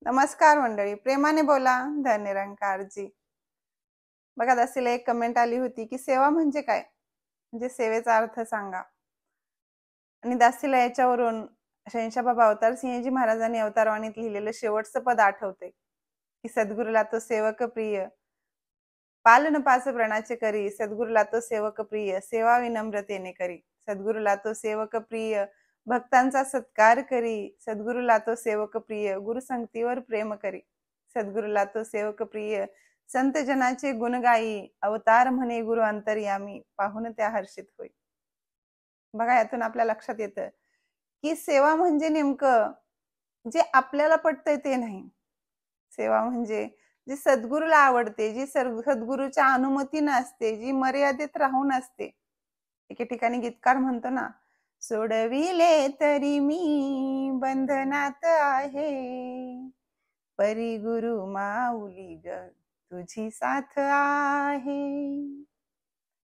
नमस्कार मंडळी, प्रेमाने बोला, धन निरंकारजी. बघा, दासीला एक कमेंट आली होती की सेवा म्हणजे काय, म्हणजे सेवेचा अर्थ सांगा. आणि दासीला याच्यावरून शहनशाह अवतार सिंहजी महाराजांनी अवतारवाणीत लिहिलेलं शेवटचं पद आठवते की सद्गुरूला तो सेवक प्रिय, पालन पास प्रणाचे करी. सद्गुरूला तो सेवक प्रिय, सेवा विनम्रतेने करी. सद्गुरूला तो सेवक प्रिय, भक्तांचा सत्कार करी. सद्गुरूला तो सेवक प्रिय, गुरुसंगतीवर प्रेम करी. सद्गुरूला तो सेवक प्रिय, संत जनाचे गुण गाई. अवतार म्हणे गुरु अंतर्यामी, पाहून त्या हर्षित होई. बघा, यातून आपल्या लक्षात येतं की सेवा म्हणजे नेमकं जे आपल्याला पटतंय ते नाही. सेवा म्हणजे जी सद्गुरूला आवडते, जी सद्गुरूच्या अनुमतीने असते, जी मर्यादेत राहून असते. एके ठिकाणी गीतकार म्हणतो ना, सोडविले तरी मी बंधनात आहे, परी गुरु माऊली ग तुझी साथ आहे.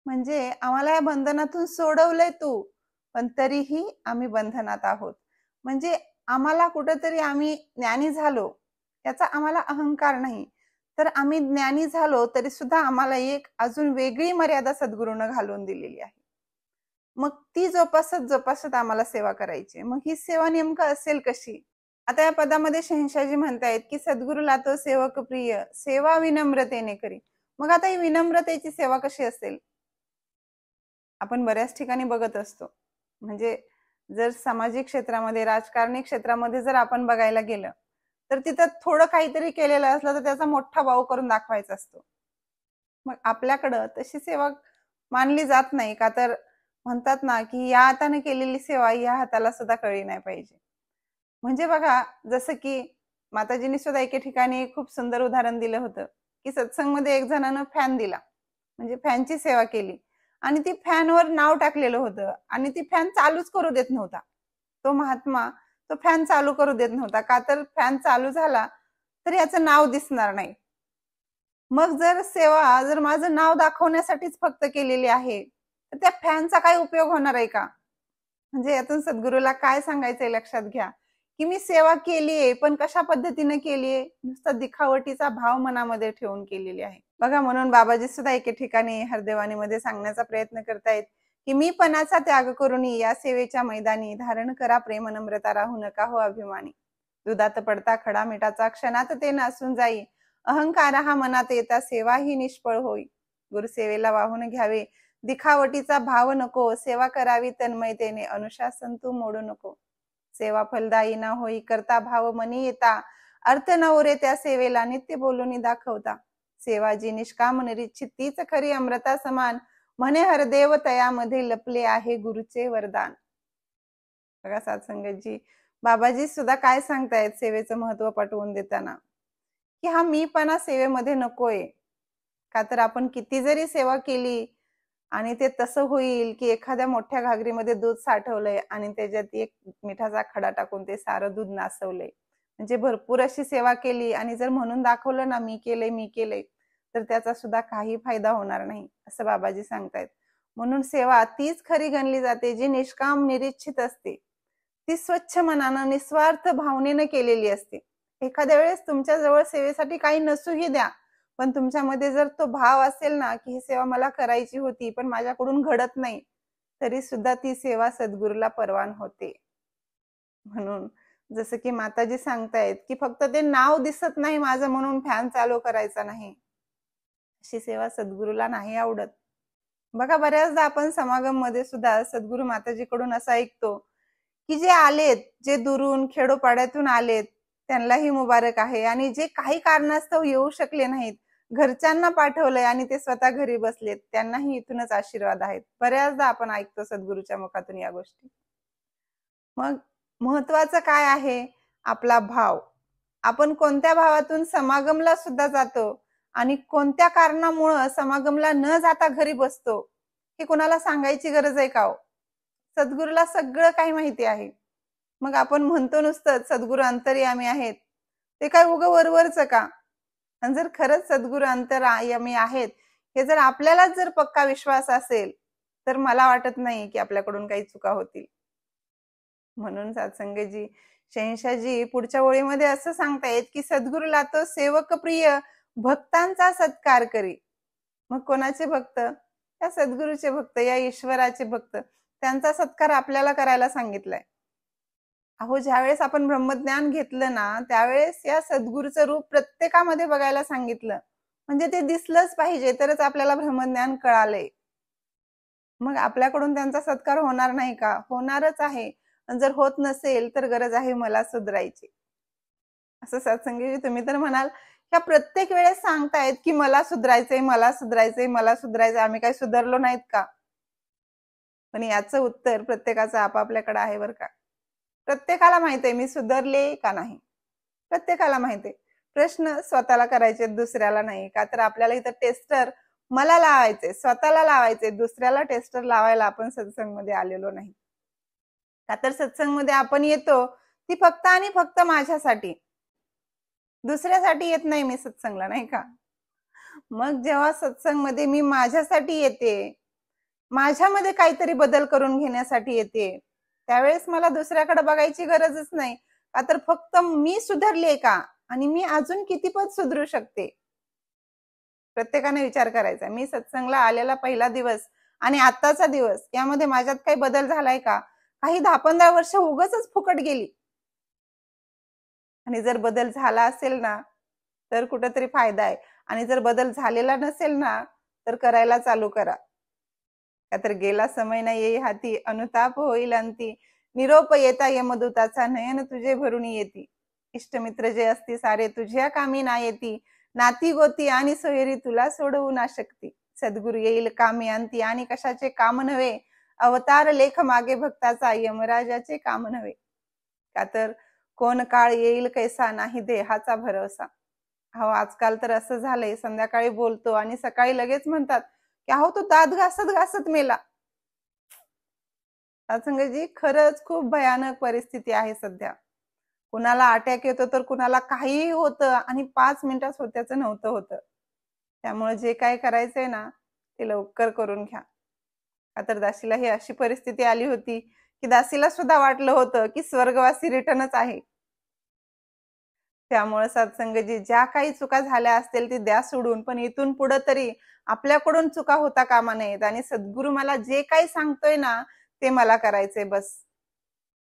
म्हणजे आम्हाला या बंधनातून सोडवलंय तू, पण तरीही आम्ही बंधनात आहोत. म्हणजे आम्हाला कुठेतरी आम्ही ज्ञानी झालो याचा आम्हाला अहंकार नाही, तर आम्ही ज्ञानी झालो तरी सुद्धा आम्हाला एक अजून वेगळी मर्यादा सद्गुरूनं घालून दिलेली आहे. मग ती जोपासत आम्हाला सेवा करायची. मग ही सेवा नेमकं असेल कशी? आता या पदामध्ये शहनशाहजी म्हणतायत की सद्गुरूला तो सेवक प्रिय, सेवा विनम्रतेने करी. मग आता ही विनम्रतेची सेवा कशी असेल? आपण बऱ्याच ठिकाणी बघत असतो, म्हणजे जर सामाजिक क्षेत्रामध्ये, राजकारणी क्षेत्रामध्ये जर आपण बघायला गेलं तर तिथं थोडं काहीतरी केलेलं असलं तर त्याचा मोठा भाव करून दाखवायचा असतो. मग आपल्याकडं तशी सेवा मानली जात नाही का? तर म्हणतात ना की या हाताने केलेली सेवा या हाताला सुद्धा कळली नाही पाहिजे. म्हणजे बघा, जसं की माताजींनी सुद्धा एके ठिकाणी खूप सुंदर उदाहरण दिलं होतं की सत्संगमध्ये एक जणानं फॅन दिला, म्हणजे फॅनची सेवा केली आणि ती फॅनवर नाव टाकलेलं होतं आणि ती फॅन चालूच करू देत नव्हता. तो महात्मा तो फॅन चालू करू देत नव्हता का? तर फॅन चालू झाला तर याचं नाव दिसणार नाही. मग जर सेवा जर माझं नाव दाखवण्यासाठीच फक्त केलेली आहे तर त्या फॅनचा काय उपयोग होणार आहे का? म्हणजे यातून सद्गुरूला काय सांगायचंय लक्षात घ्या की मी सेवा केलीये, पण कशा पद्धतीने केलीये? नुसता दिखावटीचा भाव मनामध्ये ठेवून केलेली आहे. बघा, म्हणून बाबाजी सुद्धा एके ठिकाणी हरदेवानीमध्ये सांगण्याचा प्रयत्न करतायत की मी पणाचा त्याग करून या सेवेच्या मैदानी, धारण करा प्रेम नम्रता, राहू नका हो अभिमानी. दुधात पडता खडा मिठाचा, क्षणात ते नासून जाई. अहंकार हा मनात येता, सेवा ही निष्फळ होई. गुरुसेवेला वाहून घ्यावे दिखावटीचा भाव नको. सेवा करावी तन्मयतेने, अनुशासन तू मोडू नको. सेवा फलदायी न होई, करता भाव मनी येता. अर्थ न उरे त्या सेवेला, नित्य बोलून दाखवता. सेवा जी निष्काम निरीच्छित तीच खरी अमृता समान. म्हणे हरदेव तयामध्ये लपले आहे गुरुचे वरदान. बघा सत्संगतजी, बाबाजी सुद्धा काय सांगतायत सेवेचं महत्व पटवून देताना की हा मीपणा सेवेमध्ये नकोय. का तर आपण किती जरी सेवा केली आणि ते तसं होईल की एखाद्या मोठ्या घागरीमध्ये दूध साठवलंय आणि त्याच्यात एक मिठाचा खडा टाकून ते सारं दूध नासवलंय. म्हणजे भरपूर अशी सेवा केली आणि जर म्हणून दाखवलं ना मी केलंय, तर त्याचा सुद्धा काही फायदा होणार नाही, असं बाबाजी सांगतायत. म्हणून सेवा तीच खरी गणली जाते जी निष्काम निरीच्छित असते, ती स्वच्छ मनानं निस्वार्थ भावनेनं केलेली असते. एखाद्या वेळेस तुमच्या जवळ सेवेसाठी काही नसूही द्या, पण तुमच्यामध्ये जर तो भाव असेल ना की ही सेवा मला करायची होती पण माझ्याकडून घडत नाही, तरी सुद्धा ती सेवा सद्गुरूला परवान होते. म्हणून जसं की माताजी सांगतायत की फक्त ते नाव दिसत नाही माझं म्हणून फॅन चालू करायचा नाही, अशी सेवा सद्गुरूला नाही आवडत. बघा, बऱ्याचदा आपण समागम मध्ये सुद्धा सद्गुरू माताजीकडून असं ऐकतो की जे आलेत, जे दुरून खेडोपाड्यातून आलेत त्यांनाही मुबारक आहे, आणि जे काही कारणास्तव येऊ शकले नाहीत, घरच्यांना पाठवलंय आणि ते स्वतः घरी बसलेत, त्यांनाही इथूनच आशीर्वाद आहेत. बऱ्याचदा आपण ऐकतो सद्गुरूच्या मुखातून या गोष्टी. मग महत्वाचं काय आहे? आपला भाव. आपण कोणत्या भावातून समागमला सुद्धा जातो आणि कोणत्या कारणामुळे समागमला न जाता घरी बसतो, हे कोणाला सांगायची गरज आहे का हो? सद्गुरूला सगळं काही माहिती आहे. मग आपण म्हणतो नुसतं सद्गुरू अंतर्यामी आहेत, ते काय उगं वरवरच का? आणि जर खरंच सद्गुरू अंतर्यामी आहेत हे जर आपल्यालाच जर पक्का विश्वास असेल तर मला वाटत नाही की आपल्याकडून काही चुका होतील. म्हणून सत्संगजी, शहनशाहजी पुढच्या ओळीमध्ये असं सांगतायत की सद्गुरूला तो सेवक प्रिय भक्तांचा सत्कार करी. मग कोणाचे भक्त? या सद्गुरूचे भक्त, या ईश्वराचे भक्त, त्यांचा सत्कार आपल्याला करायला सांगितलाय. अहो, ज्यावेळेस आपण ब्रह्मज्ञान घेतलं ना, त्यावेळेस या सद्गुरूचं रूप प्रत्येकामध्ये बघायला सांगितलं. म्हणजे ते दिसलंच पाहिजे, तरच आपल्याला ब्रह्मज्ञान कळालंय. मग आपल्याकडून त्यांचा सत्कार होणार नाही का? होणारच आहे. जर होत नसेल तर गरज आहे मला सुधारायची. असं सत्संगी तुम्ही तर म्हणाल, ह्या प्रत्येक वेळेस सांगतायत की मला सुधारायचंय, मला सुधारायचंय, मला सुधारायचंय, आम्ही काही सुधारलो नाहीत का? पण याचं उत्तर प्रत्येकाचं आपापल्याकडे आहे बरं का. प्रत्येकाला माहितीये मी सुधारले का नाही, प्रत्येकाला माहितीये. प्रश्न स्वतःला करायचे, दुसऱ्याला नाही. का तर आपल्याला इथं टेस्टर मला लावायचे, स्वतःला लावायचे, दुसऱ्याला टेस्टर लावायला आपण सत्संगमध्ये आलेलो नाही. का तर सत्संगमध्ये आपण येतो ती फक्त आणि फक्त माझ्यासाठी, दुसऱ्यासाठी येत नाही मी सत्संगला, नाही का? मग जेव्हा सत्संगमध्ये मी माझ्यासाठी येते, माझ्यामध्ये काहीतरी बदल करून घेण्यासाठी येते, त्यावेळेस मला दुसऱ्याकडे बघायची गरजच नाही. का तर फक्त मी सुधारले का आणि मी अजून किती पद सुधरू शकते, प्रत्येकाने विचार करायचा. मी सत्संगला आलेला पहिला दिवस आणि आत्ताचा दिवस यामध्ये माझ्यात काही बदल झालाय का? काही 10-15 वर्ष उगाचच फुकट गेली. आणि जर बदल झाला असेल ना तर कुठेतरी फायदा आहे, आणि जर बदल झालेला नसेल ना तर करायला चालू करा. का तर गेला समय ना येई हाती, अनुताप होईल अंती, निरोप येता यमदूताचा, नयन तुझे भरून येती, इष्टमित्र जे असती सारे तुझ्या कामी ना येती, नाती गोती आणि सोयरी तुला सोडवू ना शकती, सद्गुरु येईल कामी अंती आणि कशाचे काम नव्हे, अवतार लेख मागे भक्ताचा, यमराजाचे काम नव्हे. का तर कोण काळ येईल कैसा नाही देहाचा भरोसा. हो, आजकाल तर असं झालंय, संध्याकाळी बोलतो आणि सकाळी लगेच म्हणतात की अहो तो दात घासत घासत मेला. सत्संगजी, खरंच खूप भयानक परिस्थिती आहे सध्या. कुणाला अटॅक येतो तर कुणाला काहीही होतं आणि 5 मिनिटात होत्याचं नव्हतं होतं. त्यामुळे जे काय करायचंय ना ते लवकर करून घ्या. का तर दासीला ही अशी परिस्थिती आली होती की दासीला सुद्धा वाटलं होतं की स्वर्गवासी रिटर्नच आहे. त्यामुळे सत्संगजी, ज्या काही चुका झाल्या असतील ती द्या सोडून, पण इथून पुढे तरी आपल्याकडून चुका होता कामा नयेत. आणि सद्गुरू मला जे काही सांगतोय ना ते मला करायचंय बस.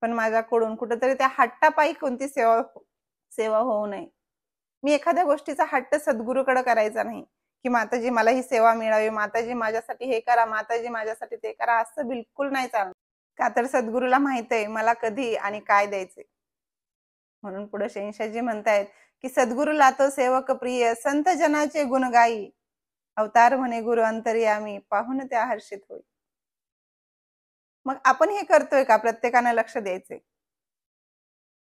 पण माझ्याकडून कुठेतरी त्या हट्टापायी कोणती सेवा होऊ नये. मी एखाद्या गोष्टीचा हट्ट सद्गुरूकडे करायचा नाही की माताजी मला ही सेवा मिळावी, माताजी माझ्यासाठी हे करा, माताजी माझ्यासाठी ते करा, असं बिलकुल नाही चालणार. का तर सद्गुरूला माहित आहे मला कधी आणि काय द्यायचे. म्हणून पुढे शहनशाहजी म्हणतायत की सद्गुरूला तो सेवक प्रिय, संत जनाचे गुण गाई, अवतार म्हणे गुरु अंतर्यामी, पाहून त्या हर्षित होई. मग आपण हे करतोय का? प्रत्येकाने लक्ष द्यायचे.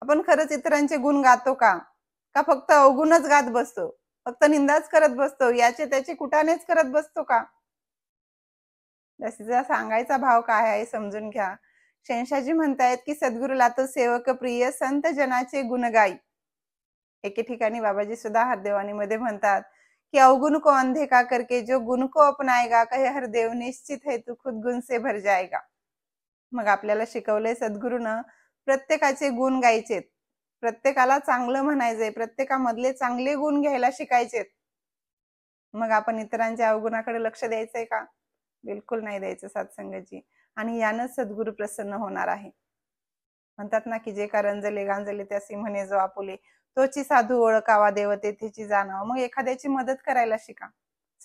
आपण खरंच इतरांचे गुण गातो का? का फक्त अवगुणच गात बसतो, फक्त निंदाच करत बसतो, याचे त्याचे कुटानेच करत बसतो का? जसा सांगायचा भाव काय आहे समजून घ्या. शहनशाहजी म्हणतायत की सद्गुरूला तो सेवक प्रिय, संत जनाचे गुण गाई. एके ठिकाणी बाबाजी सुद्धा हरदेवानी मध्ये म्हणतात की अवगुण को अंधे का करके, जो गुण को अपनाएगा, कहे हरदेव निश्चित है तू खुद गुण से भर जाएगा. मग आपल्याला शिकवलंय सद्गुरूनं प्रत्येकाचे गुण गायचेत, प्रत्येकाला चांगलं म्हणायचंय, प्रत्येकामधले चांगले गुण घ्यायला शिकायचेत. मग आपण इतरांच्या अवगुणाकडे लक्ष द्यायचंय का? बिलकुल नाही द्यायचं सत्संगजी. आणि यानंच सद्गुरू प्रसन्न होणार आहे. म्हणतात ना की जे का रंजले गांजले त्यासी म्हणे जो आपुले, तोची साधू ओळखावा देव तेथेची जाणावा. मग एखाद्याची मदत करायला शिका.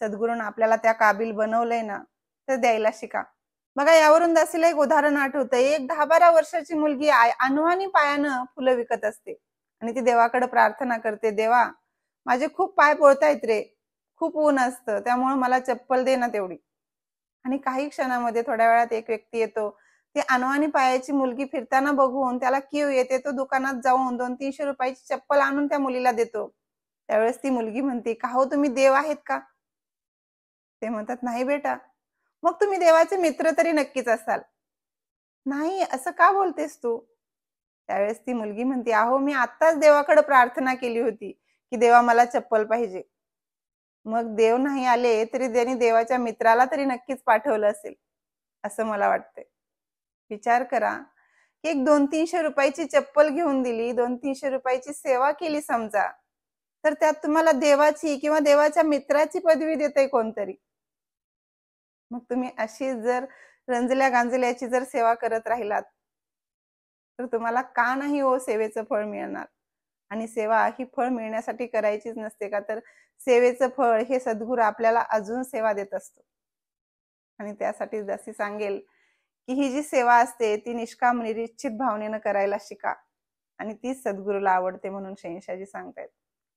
सद्गुरूनं आपल्याला त्या काबिल बनवलंय ना तर द्यायला शिका. बघा, यावरून दासीला एक उदाहरण आठवतं. एक 10-12 वर्षाची मुलगी अनवाणी पायानं फुलं विकत असते आणि ती देवाकडे प्रार्थना करते, देवा माझे खूप पाय पोळतायत रे, खूप ऊन असतं, त्यामुळे मला चप्पल दे ना तेवढी. आणि काही क्षणामध्ये थोड्या वेळात एक व्यक्ती येतो. ती अनवाणी पायाची मुलगी फिरताना बघून त्याला कीव येते. तो दुकानात जाऊन 200-300 रुपयाची चप्पल आणून त्या मुलीला देतो. त्यावेळेस ती मुलगी म्हणते, का हो तुम्ही देव आहेत का? ते म्हणतात, नाही बेटा. मग तुम्ही देवाचे मित्र तरी नक्कीच असाल. नाही, असं का बोलतेस तू? त्यावेळेस ती मुलगी म्हणते, अहो मी आत्ताच देवाकडे प्रार्थना केली होती की देवा मला चप्पल पाहिजे. मग देव नाही आले तरी त्यांनी देवाच्या मित्राला तरी नक्कीच पाठवलं असेल, असं मला वाटतंय. विचार करा की एक 200-300 रुपयाची चप्पल घेऊन दिली, 200-300 रुपयाची सेवा केली समजा, तर त्यात तुम्हाला देवाची किंवा देवाच्या मित्राची पदवी देते कोणतरी. मग तुम्ही अशी जर रंजल्या गांजल्याची जर सेवा करत राहिलात, तर तुम्हाला का नाही हो सेवेचं फळ मिळणार? आणि सेवा ही फळ मिळण्यासाठी करायचीच नसते का, तर सेवेचं फळ हे सद्गुरू आपल्याला अजून सेवा देत असतो. आणि त्यासाठी जशी सांगेल की ही जी सेवा असते ती निष्काम निरीच्छित भावनेनं करायला शिका, आणि तीच सद्गुरूला आवडते म्हणून शैनशाजी सांगतायत.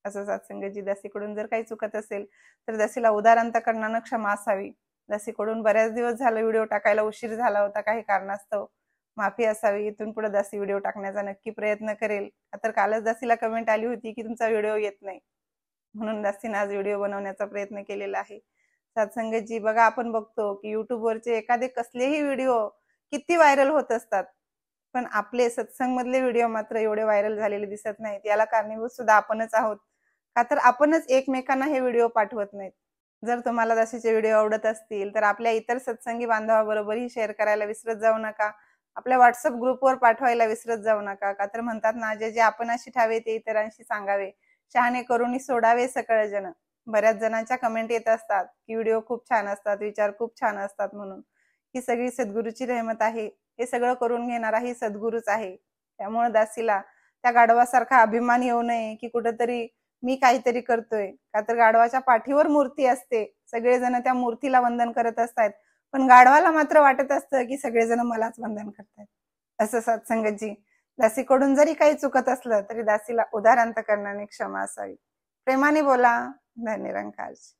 असं सत्संगजी दासीकडून जर काही चुकत असेल तर दासीला उदार अंतकरणानं क्षमा असावी. दासीकडून बऱ्याच दिवस झालं व्हिडिओ टाकायला उशीर झाला होता, काही कारणास्तव माफी असावी. इथून पुढे दासी व्हिडिओ टाकण्याचा नक्की प्रयत्न करेल. तर कालच दासीला कमेंट आली होती की तुमचा व्हिडिओ येत नाही, म्हणून दासीने आज व्हिडिओ बनवण्याचा प्रयत्न केलेला आहे. सत्संगजी बघा, आपण बघतो की युट्यूबवरचे एखादे कसलेही व्हिडिओ किती व्हायरल होत असतात, पण आपले सत्संग मधले व्हिडिओ मात्र एवढे व्हायरल झालेले दिसत नाहीत. याला कारणीभूत सुद्धा आपणच आहोत, का तर आपणच एकमेकांना हे व्हिडिओ पाठवत नाहीत. जर तुम्हाला दासीचे व्हिडिओ आवडत असतील तर आपल्या इतर सत्संगी बांधवाबरोबरही शेअर करायला विसरत जाऊ नका. आपल्या व्हॉट्सअप ग्रुपवर पाठवायला विसरत जाऊ नका, का तर म्हणतात ना, जे जे आपणाशी ठावे ते इतरांशी सांगावे, शहाणे करून सोडावे सकळ जन. बऱ्याच जणांच्या कमेंट येत असतात की व्हिडिओ खूप छान असतात, विचार खूप छान असतात म्हणून. ही सगळी सद्गुरूची रहमत आहे. हे सगळं करून घेणारा ही सद्गुरूच आहे. त्यामुळे दासीला त्या गाढवासारखा अभिमान येऊ नये की कुठेतरी मी काहीतरी करतोय, का तर गाढवाच्या पाठीवर मूर्ती असते, सगळेजण त्या मूर्तीला वंदन करत असतात, पण गाढवाला मात्र वाटत असतं की सगळेजण मलाच वंदन करतात. असं सत्संगजी दासीकडून जरी काही चुकत असलं तरी दासीला उदार अंतकरणाने क्षमा असावी. प्रेमाने बोला. धन्य निरंकारजी.